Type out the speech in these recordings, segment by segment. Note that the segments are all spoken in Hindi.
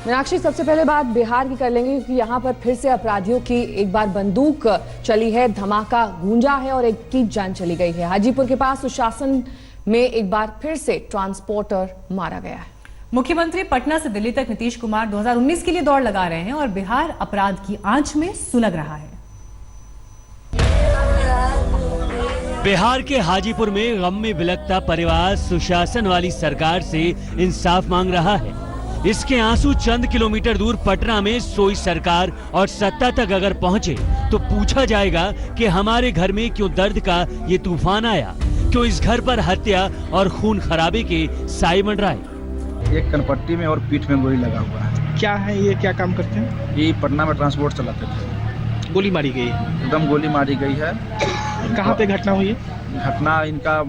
मीनाक्षी, सबसे पहले बात बिहार की कर लेंगे क्योंकि यहाँ पर फिर से अपराधियों की एक बार बंदूक चली है, धमाका गूंजा है और एक की जान चली गई है। हाजीपुर के पास सुशासन में एक बार फिर से ट्रांसपोर्टर मारा गया है। मुख्यमंत्री पटना से दिल्ली तक नीतीश कुमार 2019 के लिए दौड़ लगा रहे हैं और बिहार अपराध की आंच में सुलग रहा है। बिहार के हाजीपुर में गम में बिलखता परिवार सुशासन वाली सरकार से इंसाफ मांग रहा है। इसके आंसू चंद किलोमीटर दूर पटना में सोई सरकार और सत्ता तक अगर पहुंचे तो पूछा जाएगा कि हमारे घर में क्यों दर्द का ये तूफान आया, क्यों इस घर पर हत्या और खून खराबे के साए मंडराए। एक कनपट्टी में और पीठ में गोली लगा हुआ है। क्या है ये, क्या काम करते हैं? ये पटना में ट्रांसपोर्ट चलाते थे। गोली मारी गई, एकदम गोली मारी गई है। कहाँ पे घटना हुई है? घटना इनका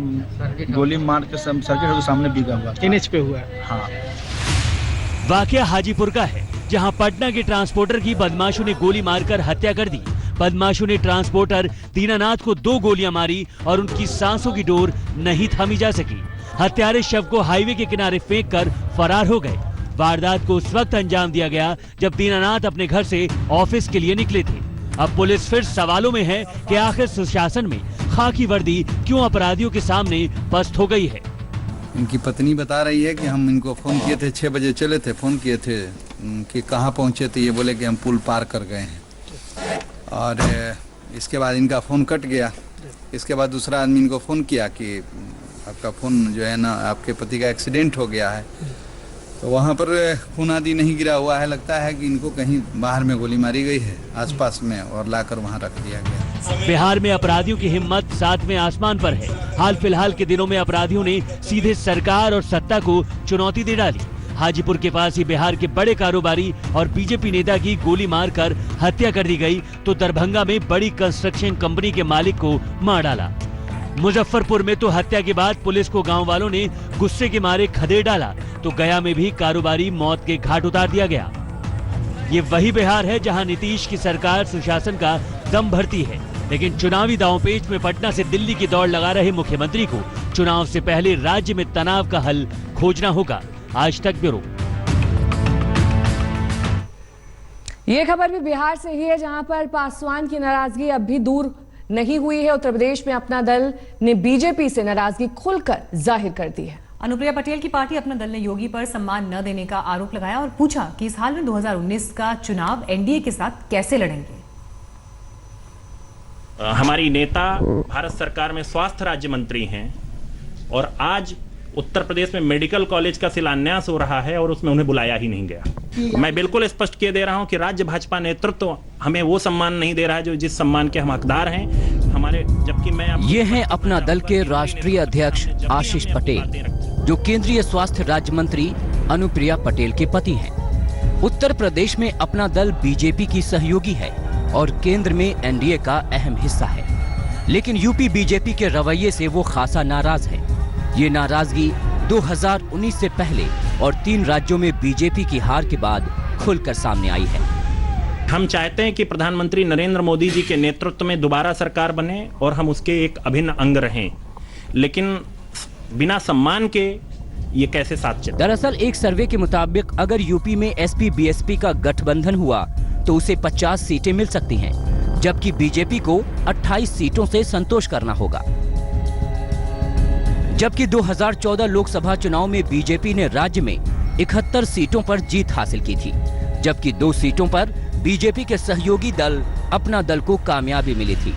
गोली मार के सर्किट के सामने बिका हुआ था। NH पे हुआ है। हाँ, वाकया हाजीपुर का है, जहां पटना के ट्रांसपोर्टर की बदमाशों ने गोली मारकर हत्या कर दी। बदमाशों ने ट्रांसपोर्टर दीनानाथ को 2 गोलियां मारी और उनकी सांसों की डोर नहीं थामी जा सकी। हत्यारे शव को हाईवे के किनारे फेंककर फरार हो गए। वारदात को उस वक्त अंजाम दिया गया जब दीनानाथ अपने घर से ऑफिस के लिए निकले थे। अब पुलिस फिर सवालों में है कि आखिर सुशासन में खाकी वर्दी क्यों अपराधियों के सामने पस्त हो गई है। इनकी पत्नी बता रही है कि हम इनको फोन किए थे, 6 बजे चले थे, फोन किए थे कि कहाँ पहुँचे थे। ये बोले कि हम पुल पार कर गए हैं और इसके बाद इनका फ़ोन कट गया। इसके बाद दूसरा आदमी इनको फ़ोन किया कि आपका फ़ोन जो है ना, आपके पति का एक्सीडेंट हो गया है। तो वहाँ पर खून आदि नहीं गिरा हुआ है, लगता है कि इनको कहीं बाहर में गोली मारी गई है आसपास में और लाकर वहाँ रख दिया गया। बिहार में अपराधियों की हिम्मत 7वें आसमान पर है। हाल फिलहाल के दिनों में अपराधियों ने सीधे सरकार और सत्ता को चुनौती दे डाली। हाजीपुर के पास ही बिहार के बड़े कारोबारी और बीजेपी नेता की गोली मारकर हत्या कर दी गई तो दरभंगा में बड़ी कंस्ट्रक्शन कंपनी के मालिक को मार डाला। मुजफ्फरपुर में तो हत्या के बाद पुलिस को गांव वालों ने गुस्से के मारे खदेड़ डाला तो गया में भी कारोबारी मौत के घाट उतार दिया गया। ये वही बिहार है जहां नीतीश की सरकार सुशासन का दम भरती है, लेकिन चुनावी दांवपेच में पटना से दिल्ली की दौड़ लगा रहे मुख्यमंत्री को चुनाव से पहले राज्य में तनाव का हल खोजना होगा। आज तक ब्यूरो। ये खबर भी बिहार से ही है, जहां पर पासवान की नाराजगी अब भी दूर नहीं हुई है। उत्तर प्रदेश में अपना दल ने बीजेपी से नाराजगी खुलकर जाहिर कर दी है। अनुप्रिया पटेल की पार्टी अपना दल ने योगी पर सम्मान न देने का आरोप लगाया और पूछा कि इस हाल में 2019 का चुनाव एनडीए के साथ कैसे लड़ेंगे। हमारी नेता भारत सरकार में स्वास्थ्य राज्य मंत्री हैं और आज उत्तर प्रदेश में मेडिकल कॉलेज का शिलान्यास हो रहा है और उसमें उन्हें बुलाया ही नहीं गया। मैं बिल्कुल स्पष्ट किए दे रहा हूं कि राज्य भाजपा नेतृत्व हमें वो सम्मान नहीं दे रहा है जो जिस सम्मान के हम हकदार हैं हमारे, जबकि मैं ये हैं अपना दल के राष्ट्रीय अध्यक्ष आशीष पटेल, जो केंद्रीय स्वास्थ्य राज्य मंत्री अनुप्रिया पटेल के पति हैं। उत्तर प्रदेश में अपना दल बीजेपी की सहयोगी है और केंद्र में एनडीए का अहम हिस्सा है, लेकिन यूपी बीजेपी के रवैये से वो खासा नाराज है। ये नाराजगी 2019 से पहले और 3 राज्यों में बीजेपी की हार के बाद खुलकर सामने आई है। हम चाहते हैं कि प्रधानमंत्री नरेंद्र मोदी जी के नेतृत्व में दोबारा सरकार बने और हम उसके एक अभिन्न अंग रहें, लेकिन बिना सम्मान के ये कैसे साथ चले। दरअसल एक सर्वे के मुताबिक अगर यूपी में एसपी बीएसपी का गठबंधन हुआ तो उसे 50 सीटें मिल सकती हैं, जबकि बीजेपी को 28 सीटों से संतोष करना होगा। जबकि 2014 लोकसभा चुनाव में बीजेपी ने राज्य में 71 सीटों पर जीत हासिल की थी, जबकि 2 सीटों पर बीजेपी के सहयोगी दल अपना दल को कामयाबी मिली थी।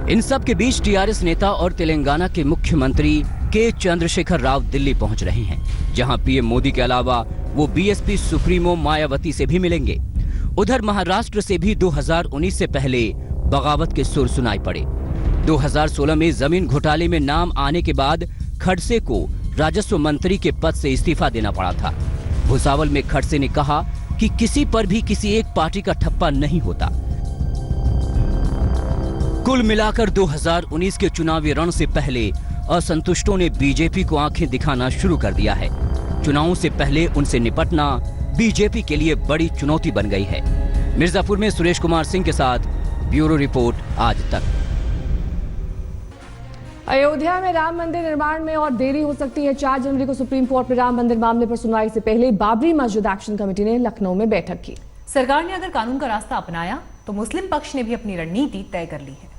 इन सब के बीच टीआरएस नेता और तेलंगाना के मुख्यमंत्री के चंद्रशेखर राव दिल्ली पहुंच रहे हैं, जहां पीएम मोदी के अलावा वो बीएसपी सुप्रीमो मायावती से भी मिलेंगे। उधर महाराष्ट्र से भी 2019 से पहले बगावत के सुर सुनाई पड़े। 2016 में जमीन घोटाले में नाम आने के बाद खड़से को राजस्व मंत्री के पद से इस्तीफा देना पड़ा था। भुसावल में खड़से ने कहा कि किसी पर भी किसी एक पार्टी का ठप्पा नहीं होता। कुल मिलाकर 2019 के चुनावी रण से पहले असंतुष्टों ने बीजेपी को आंखें दिखाना शुरू कर दिया है। चुनावों से पहले उनसे निपटना बीजेपी के लिए बड़ी चुनौती बन गई है। मिर्जापुर में सुरेश कुमार सिंह के साथ ब्यूरो रिपोर्ट आज तक। अयोध्या में राम मंदिर निर्माण में और देरी हो सकती है। 4 जनवरी को सुप्रीम कोर्ट में राम मंदिर मामले पर सुनवाई से पहले बाबरी मस्जिद एक्शन कमेटी ने लखनऊ में बैठक की। सरकार ने अगर कानून का रास्ता अपनाया तो मुस्लिम पक्ष ने भी अपनी रणनीति तय कर ली है।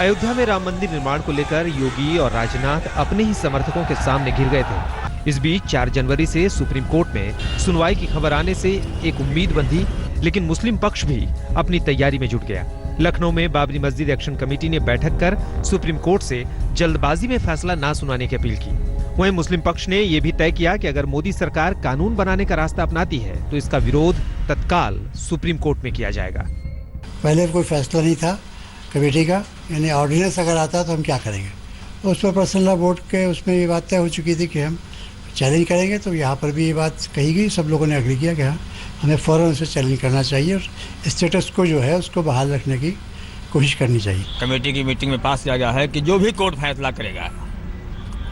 अयोध्या में राम मंदिर निर्माण को लेकर योगी और राजनाथ अपने ही समर्थकों के सामने घिर गए थे। इस बीच 4 जनवरी से सुप्रीम कोर्ट में सुनवाई की खबर आने से एक उम्मीद बंधी, लेकिन मुस्लिम पक्ष भी अपनी तैयारी में जुट गया। लखनऊ में बाबरी मस्जिद एक्शन कमेटी ने बैठक कर सुप्रीम कोर्ट से जल्दबाजी में फैसला ना सुनाने की अपील की। वहीं मुस्लिम पक्ष ने यह भी तय किया कि अगर मोदी सरकार कानून बनाने का रास्ता अपनाती है तो इसका विरोध तत्काल सुप्रीम कोर्ट में किया जाएगा। पहले कोई फैसला नहीं था कमेटी का, यानी ऑर्डिनेंस अगर आता तो हम क्या करेंगे। उस पर पर्सनल लॉ बोर्ड के उसमें ये बात तय हो चुकी थी कि हम चैलेंज करेंगे। तो यहाँ पर भी ये बात कही गई, सब लोगों ने एग्री किया कि हाँ हमें फ़ौरन उसे चैलेंज करना चाहिए और स्टेटस को जो है उसको बहाल रखने की कोशिश करनी चाहिए। कमेटी की मीटिंग में पास किया गया है कि जो भी कोर्ट फैसला करेगा,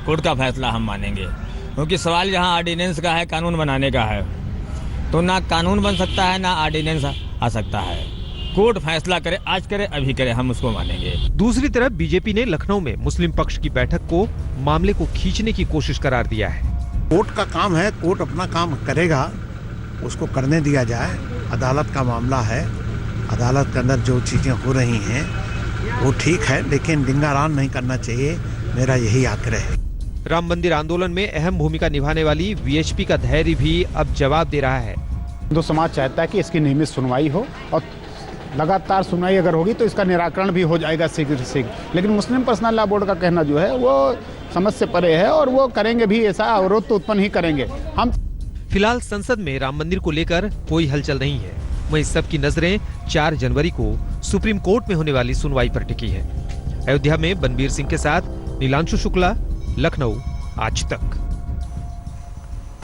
कोर्ट का फैसला हम मानेंगे, क्योंकि सवाल यहाँ ऑर्डिनेंस का है, कानून बनाने का है। तो ना कानून बन सकता है ना ऑर्डिनेंस आ सकता है। कोर्ट फैसला करे, आज करे, अभी करे, हम उसको मानेंगे। दूसरी तरफ बीजेपी ने लखनऊ में मुस्लिम पक्ष की बैठक को मामले को खींचने की कोशिश करार दिया है। कोर्ट का काम है, कोर्ट अपना काम करेगा, उसको करने दिया जाए। अदालत का मामला है, अदालत के अंदर जो चीजें हो रही हैं वो ठीक है, लेकिन डिंगारान नहीं करना चाहिए, मेरा यही आग्रह है। राम मंदिर आंदोलन में अहम भूमिका निभाने वाली वीएचपी का धैर्य भी अब जवाब दे रहा है। हिंदू समाज चाहता है कि इसकी नियमित सुनवाई हो और लगातार सुनवाई अगर होगी तो इसका निराकरण भी हो जाएगा शीघ्र से शीघ्र। लेकिन मुस्लिम पर्सनल लॉ बोर्ड का कहना जो है वो समझ से परे है और वो करेंगे भी, ऐसा अवरोध तो उत्पन्न ही करेंगे हम। फिलहाल संसद में राम मंदिर को लेकर कोई हलचल नहीं है। वहीं सबकी नजरें 4 जनवरी को सुप्रीम कोर्ट में होने वाली सुनवाई पर टिकी है। अयोध्या में बनबीर सिंह के साथ नीलांशु शुक्ला, लखनऊ, आज तक।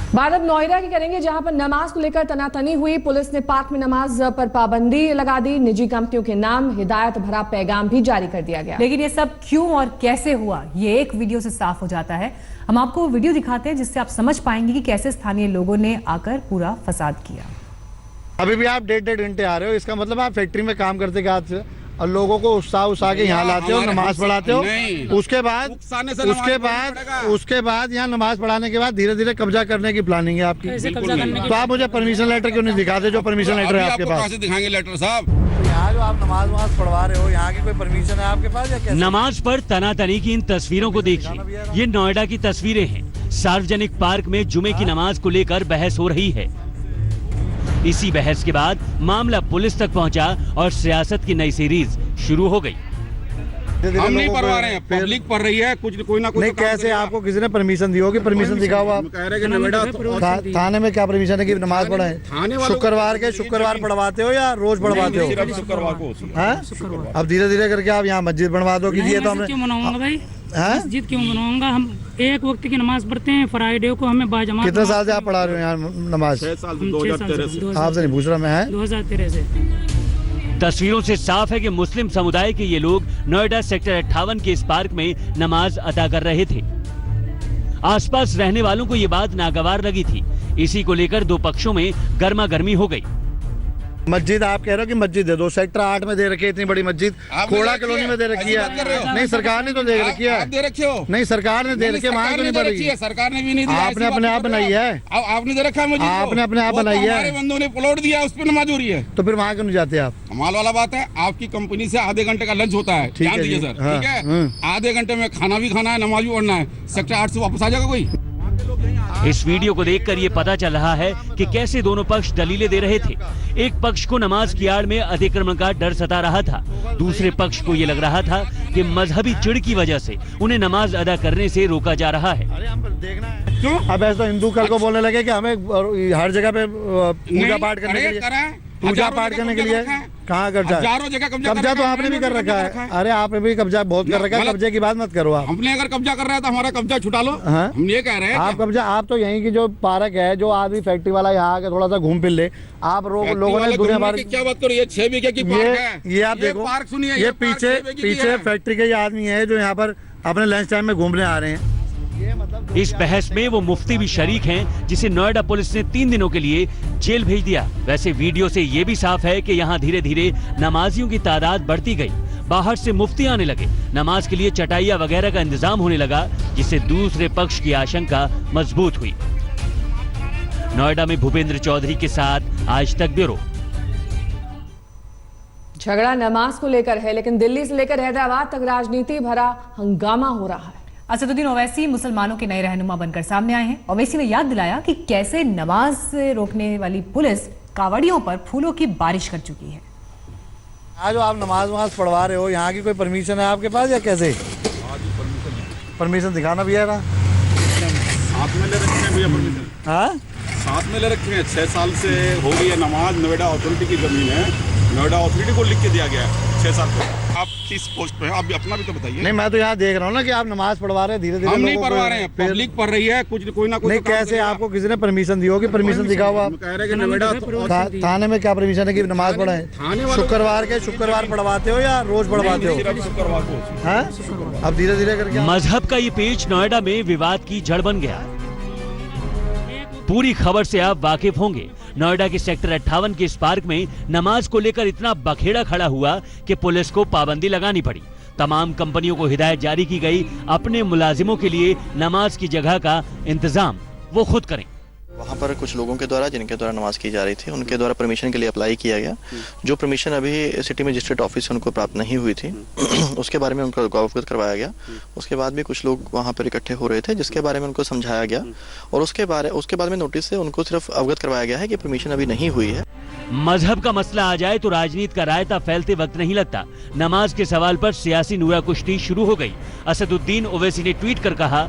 बात अब नोएडा की करेंगे, जहां पर नमाज को लेकर तनातनी हुई। पुलिस ने पार्क में नमाज पर पाबंदी लगा दी। निजी कंपनियों के नाम हिदायत भरा पैगाम भी जारी कर दिया गया। लेकिन ये सब क्यों और कैसे हुआ, ये एक वीडियो से साफ हो जाता है। हम आपको वीडियो दिखाते हैं जिससे आप समझ पाएंगे कि कैसे स्थानीय लोगों ने आकर पूरा फसाद किया। अभी भी आप 1.5 घंटे आ रहे हो, इसका मतलब आप फैक्ट्री में काम करते के हाथ से और लोगों को उत्साह के यहाँ लाते हो, नमाज पढ़ाते हो। उसके बाद यहाँ नमाज पढ़ाने के बाद धीरे धीरे कब्जा करने की प्लानिंग है आपकी। तो आप मुझे परमिशन लेटर क्यों नहीं दिखाते, जो परमिशन लेटर है आपके पास? दिखाएंगे लेटर साहब। यहाँ जो आप नमाज पढ़वा रहे हो, यहाँ की कोई परमिशन है आपके पास या कैसे? नमाज पर तनातनी की इन तस्वीरों को देखिए। ये नोएडा की तस्वीरें हैं। सार्वजनिक पार्क में जुमे की नमाज को लेकर बहस हो रही है। इसी बहस के बाद मामला पुलिस तक पहुंचा और सियासत की नई सीरीज शुरू हो गई। हम नहीं पढ़वा रहे हैं, पब्लिक पढ़ रही है, कुछ कोई ना कोई। नहीं, कैसे आपको किसी ने परमिशन दी होगी? परमिशन दिखाओ आप। थाने में क्या परमिशन है कि नमाज पढ़ाएं? शुक्रवार पढ़वाते हो या रोज पढ़वाते हो? शुक्रवार को। अब धीरे धीरे करके आप यहाँ मस्जिद बनवा दो कि ये तो हमने क्यों मनाऊंगा भाई? मस्जिद क्यों बनवाऊंगा? हम एक वक्त की नमाज पढ़ते हैं, फ्राइडे को हमें बाजमात। कितने साल से आप पढ़ा रहे हो यहाँ नमाज? 6 साल, 2013 से। आपसे नहीं पूछ रहा मैं, है 2013 से। तस्वीरों से साफ है कि मुस्लिम समुदाय के ये लोग नोएडा सेक्टर 58 के इस पार्क में नमाज अदा कर रहे थे। आसपास रहने वालों को ये बात नागवार लगी थी। इसी को लेकर दो पक्षों में गर्मा गर्मी हो गई। मस्जिद आप कह रहे हो कि मस्जिद है, 2 सेक्टर 8 में दे रखी है इतनी बड़ी मस्जिद, खोड़ा कॉलोनी में दे रखी है। नहीं, सरकार ने तो दे रखी है। दे रखे हो? नहीं, सरकार ने दे रखी है, वहाँ तो नहीं पड़ रही है। सरकार ने भी नहीं दिया। आपने अपने आप बनाई है। आपने दे रखा है मुझे। आपने अपने आप बनाई है। हमारे बंदों ने प्लॉट दिया, उस पर नमाज हो रही है। तो फिर वहाँ क्यों नहीं जाते आप? कमाल वाला बात है, आपकी कंपनी से आधे घंटे का लंच होता है, ध्यान दीजिए सर, ठीक है? आधे घंटे में खाना भी खाना है, नमाज भी पढ़ना है। सेक्टर 8 से वापस आ जाएगा कोई? इस वीडियो को देखकर ये पता चल रहा है कि कैसे दोनों पक्ष दलीलें दे रहे थे। एक पक्ष को नमाज की आड़ में अतिक्रमण का डर सता रहा था, दूसरे पक्ष को ये लग रहा था कि मजहबी चिढ़ की वजह से उन्हें नमाज अदा करने से रोका जा रहा है। क्यों? अब ऐसा तो हिंदू कल को बोलने लगे कि हमें हर जगह पे पूजा पाठ करने के लिए कहाँ कब्जा? कब्जा तो आपने भी कर रखा है। अरे आपने भी कब्जा बहुत कर रखा है, कब्जे की बात मत करो आप। हमने अगर कब्जा कर रहा है तो हमारा कब्जा छुटा लो। हम ये कह रहे हैं आप कब्जा, आप तो यहीं की जो पार्क है, जो आदमी फैक्ट्री वाला यहाँ आके थोड़ा सा घूम फिर ले, आप लोगों ने दुनिया भर क्या बात करो। ये 6 बीघे की पार्क है। ये आप देखो, पार्क सुनिए, ये पीछे फैक्ट्री के आदमी है जो यहाँ पर अपने लंच टाइम में घूमने आ रहे हैं। इस बहस में वो मुफ्ती भी शरीक हैं, जिसे नोएडा पुलिस ने 3 दिनों के लिए जेल भेज दिया। वैसे वीडियो से ये भी साफ है कि यहाँ धीरे धीरे नमाजियों की तादाद बढ़ती गई। बाहर से मुफ्ती आने लगे, नमाज के लिए चटाइयाँ वगैरह का इंतजाम होने लगा, जिससे दूसरे पक्ष की आशंका मजबूत हुई। नोएडा में भूपेंद्र चौधरी के साथ आज तक ब्यूरो। झगड़ा नमाज को लेकर है, लेकिन दिल्ली से लेकर हैदराबाद तक राजनीति भरा हंगामा हो रहा है। असदुद्दीन ओवैसी मुसलमानों के नए रहनुमा बनकर सामने आए हैं। ओवैसी ने याद दिलाया कि कैसे नमाज रोकने वाली पुलिस कावड़ियों पर फूलों की बारिश कर चुकी है। आज जो आप नमाज पढ़वा रहे हो, यहाँ की कोई परमिशन है आपके पास या कैसे? परमिशन दिखाना भी है ना? साथ में ले रखे हैं भैया परमिशन। हाँ, साथ में ले रखे हैं। 6 साल से हो गई है नमाज। नोएडा अथॉरिटी की जमीन है, नोएडा अथॉरिटी को लिख के दिया गया है 6 साल पहले। आप किस पोस्ट पे हैं? आप भी अपना भी तो बताइए। नहीं, मैं तो यहाँ देख रहा हूँ ना कि आप नमाज पढ़वा रहे हैं, धीरे धीरे हम नहीं पढ़वा रहे हैं, पब्लिक पढ़ रही है। कुछ कोई ना कोई नहीं, कैसे आपको किसी ने परमिशन दी होगी? परमिशन दिखाओ आप। कह रहे हैं कि नोएडा थाने में क्या परमिशन है कि नमाज पढ़ाएं? शुक्रवार पढ़वाते हो या रोज पढ़वाते हो? शुक्रवार को। हाँ, अब धीरे धीरे करके मजहब का ये पेच नोएडा में विवाद की जड़ बन गया। पूरी खबर से आप वाकिफ होंगे। नोएडा के सेक्टर 58 के इस पार्क में नमाज को लेकर इतना बखेड़ा खड़ा हुआ कि पुलिस को पाबंदी लगानी पड़ी। तमाम कंपनियों को हिदायत जारी की गई, अपने मुलाजिमों के लिए नमाज की जगह का इंतजाम वो खुद करें। वहाँ पर कुछ लोगों के द्वारा, जिनके द्वारा नमाज की जा रही थी, उनके द्वारा परमिशन के लिए अप्लाई किया गया। जो परमिशन अभी सिटी मजिस्ट्रेट ऑफिस से उनको प्राप्त नहीं हुई थी, उसके बारे में उनको अवगत करवाया गया। उसके बाद भी कुछ लोग वहाँ पर इकट्ठे हो रहे थे, जिसके बारे में उनको समझाया गया और उसके बाद में नोटिस से उनको सिर्फ अवगत करवाया गया है कि परमिशन अभी नहीं हुई है। मजहब का मसला आ जाए तो राजनीति का रायता फैलते वक्त नहीं लगता। नमाज के सवाल पर सियासी नूरा कुश्ती शुरू हो गई। असदुद्दीन ओवैसी ने ट्वीट कर कहा,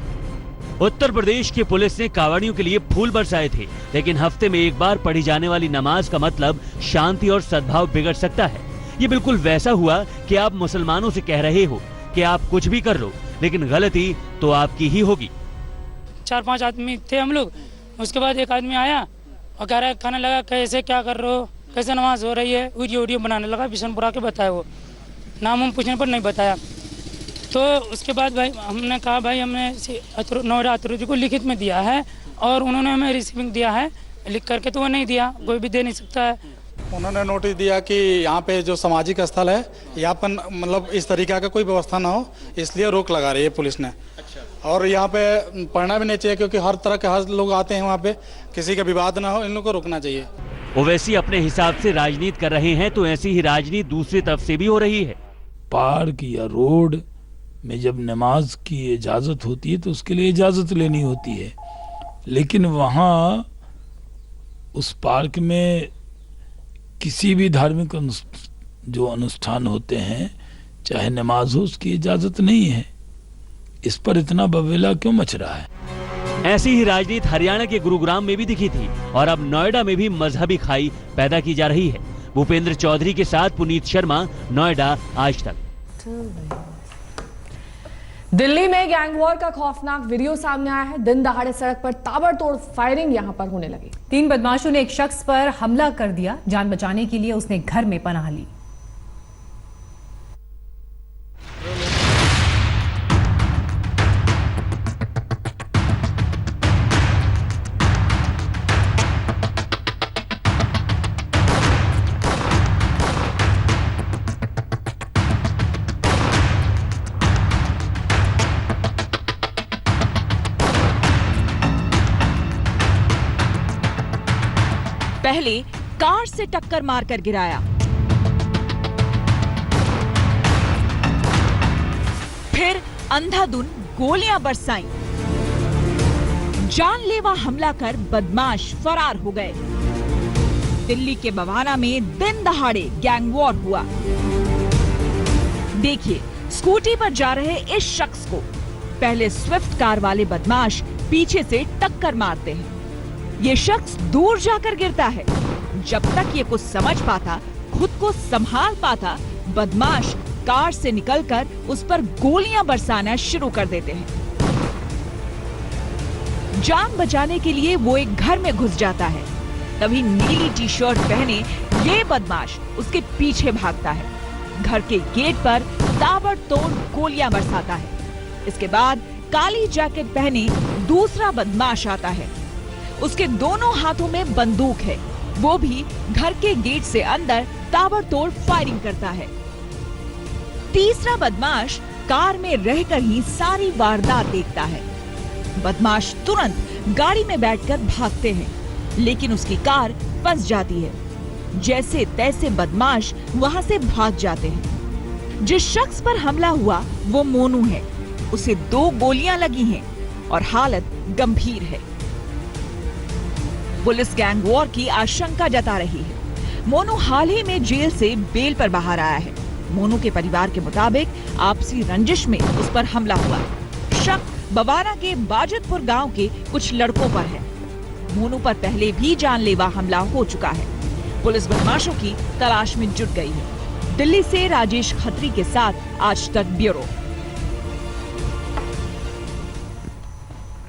उत्तर प्रदेश की पुलिस ने कावड़ियों के लिए फूल बरसाए थे, लेकिन हफ्ते में एक बार पढ़ी जाने वाली नमाज का मतलब शांति और सद्भाव बिगड़ सकता है। ये बिल्कुल वैसा हुआ कि आप मुसलमानों से कह रहे हो कि आप कुछ भी कर लो, लेकिन गलती तो आपकी ही होगी। 4-5 आदमी थे हम लोग। उसके बाद एक आदमी आया और कह रहा है, कहने लगा कैसे क्या कर रहे हो, कैसे नमाज हो रही है। वीडियो बनाने लगा, बिशनपुरा के बताया। वो नाम हम पूछने पर नहीं बताया। तो उसके बाद भाई हमने कहा, भाई हमने नोएडा अथॉरिटी को लिखित में दिया है और उन्होंने हमें रिसीविंग दिया है लिख करके, तो वो नहीं दिया, कोई भी दे नहीं सकता है। उन्होंने नोटिस दिया कि यहाँ पे जो सामाजिक स्थल है, यहाँ पर मतलब इस तरीके का कोई व्यवस्था ना हो, इसलिए रोक लगा रही है पुलिस ने। और यहाँ पे पढ़ना भी नहीं चाहिए, क्योंकि हर तरह के हर लोग आते हैं वहाँ पे, किसी का विवाद ना हो, इन लोगों को रोकना चाहिए। ओवैसी अपने हिसाब से राजनीति कर रहे हैं, तो ऐसी ही राजनीति दूसरी तरफ से भी हो रही है। पार्क या रोड में जब नमाज की इजाज़त होती है तो उसके लिए इजाज़त लेनी होती है, लेकिन वहाँ उस पार्क में किसी भी धार्मिक जो अनुष्ठान होते हैं, चाहे नमाज हो, उसकी इजाज़त नहीं है। इस पर इतना बवेला क्यों मच रहा है? ऐसी ही राजनीति हरियाणा के गुरुग्राम में भी दिखी थी और अब नोएडा में भी मजहबी खाई पैदा की जा रही है। भूपेंद्र चौधरी के साथ पुनीत शर्मा, नोएडा, आज तक। दिल्ली में गैंग वॉर का खौफनाक वीडियो सामने आया है। दिन दहाड़े सड़क पर ताबड़तोड़ फायरिंग यहां पर होने लगी। 3 बदमाशों ने एक शख्स पर हमला कर दिया। जान बचाने के लिए उसने घर में पनाह ली। पहले कार से टक्कर मारकर गिराया, फिर अंधाधुंध गोलियां बरसाईं। जानलेवा हमला कर बदमाश फरार हो गए। दिल्ली के बवाना में दिन दहाड़े गैंग वॉर हुआ। देखिए, स्कूटी पर जा रहे इस शख्स को पहले स्विफ्ट कार वाले बदमाश पीछे से टक्कर मारते हैं। ये शख्स दूर जाकर गिरता है। जब तक ये कुछ समझ पाता, खुद को संभाल पाता, बदमाश कार से निकलकर उस पर गोलियां बरसाना शुरू कर देते हैं। जान बचाने के लिए वो एक घर में घुस जाता है। तभी नीली टी शर्ट पहने ये बदमाश उसके पीछे भागता है। घर के गेट पर ताबड़तोड़ गोलियां बरसाता है। इसके बाद काली जैकेट पहने दूसरा बदमाश आता है। उसके दोनों हाथों में बंदूक है, वो भी घर के गेट से अंदर ताबड़तोड़ फायरिंग करता है। तीसरा बदमाश कार में रहकर ही सारी वारदात देखता है। बदमाश तुरंत गाड़ी में बैठकर भागते हैं, लेकिन उसकी कार फंस जाती है। जैसे तैसे बदमाश वहां से भाग जाते हैं। जिस शख्स पर हमला हुआ वो मोनू है। उसे 2 गोलियां लगी हैं और हालत गंभीर है। पुलिस गैंग वॉर की आशंका जता रही है। मोनू हाल ही में जेल से बेल पर बाहर आया है। मोनू के परिवार के मुताबिक आपसी रंजिश में उस पर हमला हुआ। शक बवाना के बाजतपुर गांव के कुछ लड़कों पर है। मोनू पर पहले भी जानलेवा हमला हो चुका है। पुलिस बदमाशों की तलाश में जुट गई है। दिल्ली से राजेश खत्री के साथ आज तक ब्यूरो।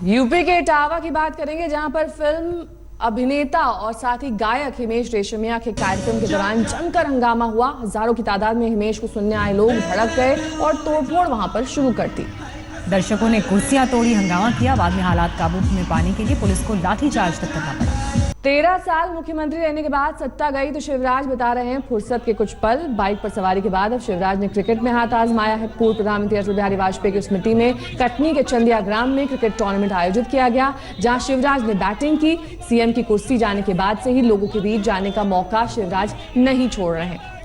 यूपी के इटावा की बात करेंगे, जहां पर फिल्म अभिनेता और साथ ही गायक हिमेश रेशमिया के कार्यक्रम के दौरान जमकर हंगामा हुआ। हजारों की तादाद में हिमेश को सुनने आए लोग भड़क गए और तोड़फोड़ वहां पर शुरू कर दी। दर्शकों ने कुर्सियां तोड़ी, हंगामा किया। बाद में हालात काबू में पाने के लिए पुलिस को लाठीचार्ज तक करना पड़ा। 13 साल मुख्यमंत्री रहने के बाद सत्ता गई तो शिवराज बता रहे हैं फुर्सत के कुछ पल। बाइक पर सवारी के बाद अब शिवराज ने क्रिकेट में हाथ आजमाया है। पूर्व प्रधानमंत्री अटल बिहारी वाजपेयी की स्मृति में कटनी के चंदिया ग्राम में क्रिकेट टूर्नामेंट आयोजित किया गया, जहां शिवराज ने बैटिंग की। सीएम की कुर्सी जाने के बाद से ही लोगों के बीच जाने का मौका शिवराज नहीं छोड़ रहे हैं।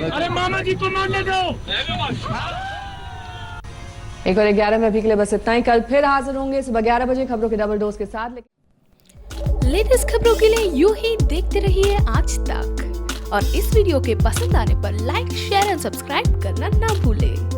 अरे मामा जी को मारने दो। एक और 11 में अभी के लिए बस इतना ही। कल फिर हाजिर होंगे सुबह 11 बजे खबरों के डबल डोज के साथ। लेटेस्ट खबरों के लिए यूं ही देखते रहिए आज तक, और इस वीडियो के पसंद आने पर लाइक, शेयर एंड सब्सक्राइब करना ना भूलें।